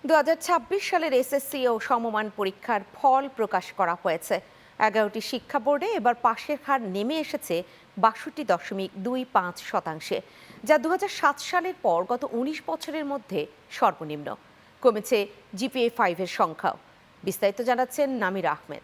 2026 সালের এসএসসি ও সমমান পরীক্ষার ফল প্রকাশ করা হয়েছে। 11টি শিক্ষা বোর্ডে এবার পাশের হার নেমে এসেছে 62.25%, যা 2007 সালের পর গত 19 বছরের মধ্যে সর্বনিম্ন। কমেছে জিপিএ 5 এর সংখ্যাও। বিস্তারিত জানাচ্ছেন নামির আহমেদ।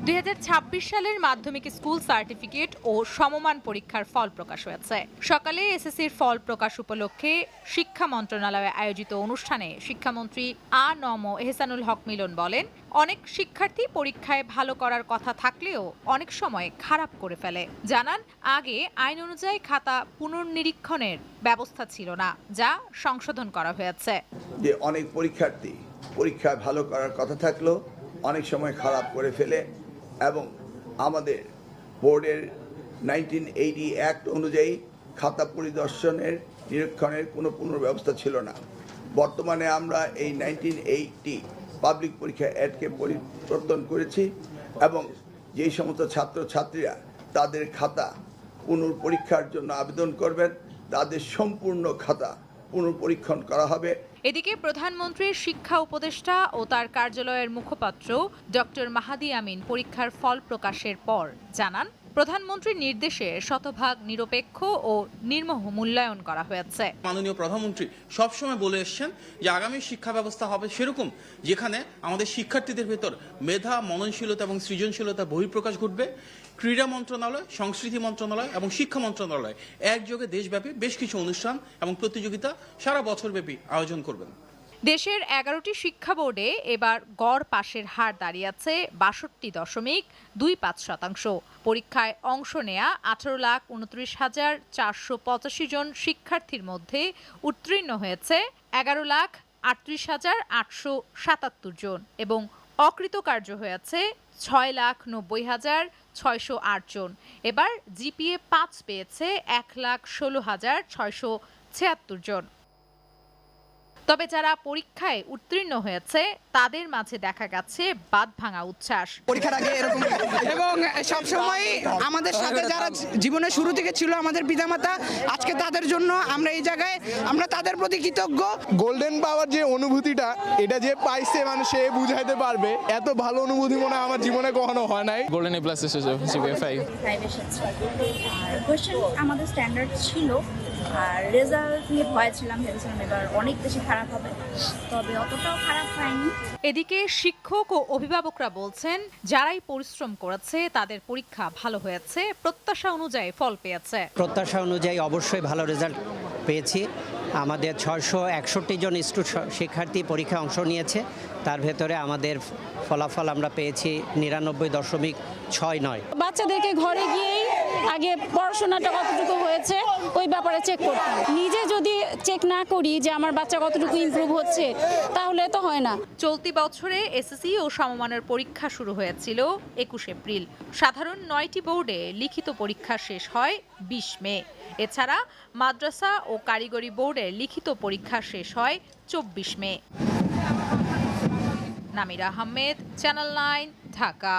2026 সালের মাধ্যমিক স্কুল সার্টিফিকেট ও সমমান পরীক্ষার ফল প্রকাশ হয়েছে। সকালে এসএসসির ফল প্রকাশ উপলক্ষে শিক্ষা মন্ত্রণালয়ে আয়োজিত অনুষ্ঠানে শিক্ষামন্ত্রী আ.ন.ম এহসানুল হক মিলন বলেন, অনেক শিক্ষার্থী পরীক্ষায় ভালো করার কথা থাকলেও অনেক সময় খারাপ করে ফেলে। জানান, আগে আইন অনুযায়ী খাতা পুনর্নিরীক্ষণের ব্যবস্থা ছিল না, যা সংশোধন করা হয়েছে। যে অনেক পরীক্ষার্থী পরীক্ষায় ভালো করার কথা থাকলেও অনেক সময় খারাপ করে ফেলে এবং আমাদের বোর্ডের 1980 অ্যাক্ট অনুযায়ী খাতা পরিদর্শনের নিরীক্ষণের কোনো পুনর্ব্যবস্থা ছিল না। বর্তমানে আমরা এই 1980 পাবলিক পরীক্ষা অ্যাক্টকে পরিবর্তন করেছি এবং যেই সমস্ত ছাত্রছাত্রীরা তাদের খাতা পুনর্পরীক্ষার জন্য আবেদন করবেন, তাদের সম্পূর্ণ খাতা পুনর্পরীক্ষণ করা হবে। এদিকে প্রধানমন্ত্রীর শিক্ষা উপদেষ্টা ও তার কার্যালয়ের মুখপাত্র ডক্টর মাহাদি আমিন পরীক্ষার ফল প্রকাশের পর জানান, প্রধানমন্ত্রীর নির্দেশে শতভাগ নিরপেক্ষ ও নির্মোহ মূল্যায়ন করা হয়েছে। মাননীয় প্রধানমন্ত্রী সবসময় বলে এসছেন যে আগামী শিক্ষা ব্যবস্থা হবে সেরকম যেখানে আমাদের শিক্ষার্থীদের ভেতর মেধা, মননশীলতা এবং সৃজনশীলতার বহিঃপ্রকাশ ঘটবে। ক্রীড়া মন্ত্রণালয়, সংস্কৃতি মন্ত্রণালয় এবং শিক্ষা মন্ত্রণালয় একযোগে দেশব্যাপী বেশ কিছু অনুষ্ঠান এবং প্রতিযোগিতা সারা বছরব্যাপী আয়োজন করবেন। দেশের 11টি শিক্ষা বোর্ডে এবার গড় পাশের হার দাঁড়িয়েছে 62.25%। পরীক্ষায় অংশ নেয়া 18,29,485 জন শিক্ষার্থীর মধ্যে উত্তীর্ণ হয়েছে 11,38,877 জন এবং অকৃতকার্য হয়েছে 6,90,608 জন। এবার জিপিএ 5 পেয়েছে 1,16,676 জন। তবে যারা পরীক্ষায় উত্তীর্ণ হয়েছে তাদের মাঝে দেখা গেছে বাঁধ ভাঙা উচ্ছ্বাস। পরীক্ষার আগে এরকম এবং সবসময় আমাদের সাথে যারা জীবনের শুরু থেকে ছিল আমাদের পিতামাতা, আজকে তাদের জন্য আমরা এই জায়গায়, আমরা তাদের প্রতি কৃতজ্ঞ। গোল্ডেন পাওয়ার যে অনুভূতিটা, এটা যে পাইছে মানুষ সে বুঝাইতে পারবে। এত ভালো অনুভূতি মনে আমার জীবনে কখনো হয় নাই। গোল্ডেন এ প্লাস এসেছে, জিপিএ 5 এসেছে। আর কোশ্চেন আমাদের স্ট্যান্ডার্ড ছিল, আর রেজাল্ট নিয়ে ভয় ছিলাম, ভেবেছিলাম এবার অনেক বেশি খারাপ হবে, তবে অতটাও খারাপ হয়নি। এদিকে শিক্ষক ও অভিভাবকরা বলছেন, যারাই পরিশ্রম করেছে তাদের পরীক্ষা ভালো হয়েছে, প্রত্যাশা অনুযায়ী ফল পেয়েছে। প্রত্যাশা অনুযায়ী অবশ্যই ভালো রেজাল্ট পেয়েছি। আমাদের 661 জন শিক্ষার্থী পরীক্ষায় অংশ নিয়েছে, তার ভেতরে আমাদের ফলাফল আমরা পেয়েছি 99.69। বাচ্চাদেরকে ঘরে গিয়েই আগে পড়াশোনাটা কতটুকু হয়েছে ওই ব্যাপারে চেক করতাম। নিজে যদি চেক না করি যে আমার বাচ্চা কতটুকু ইমপ্রুভ হচ্ছে, তাহলে তো হয় না। চলতি বছরে এসএসসি ও সমমানের পরীক্ষা শুরু হয়েছিল 21 এপ্রিল। সাধারণ 9টি বোর্ডে লিখিত পরীক্ষা শেষ হয় 20 মে। এছাড়া মাদ্রাসা ও কারিগরি বোর্ডে লিখিত পরীক্ষা শেষ হয় 24 মে। নামির আহমেদ, চ্যানেল 9, ঢাকা।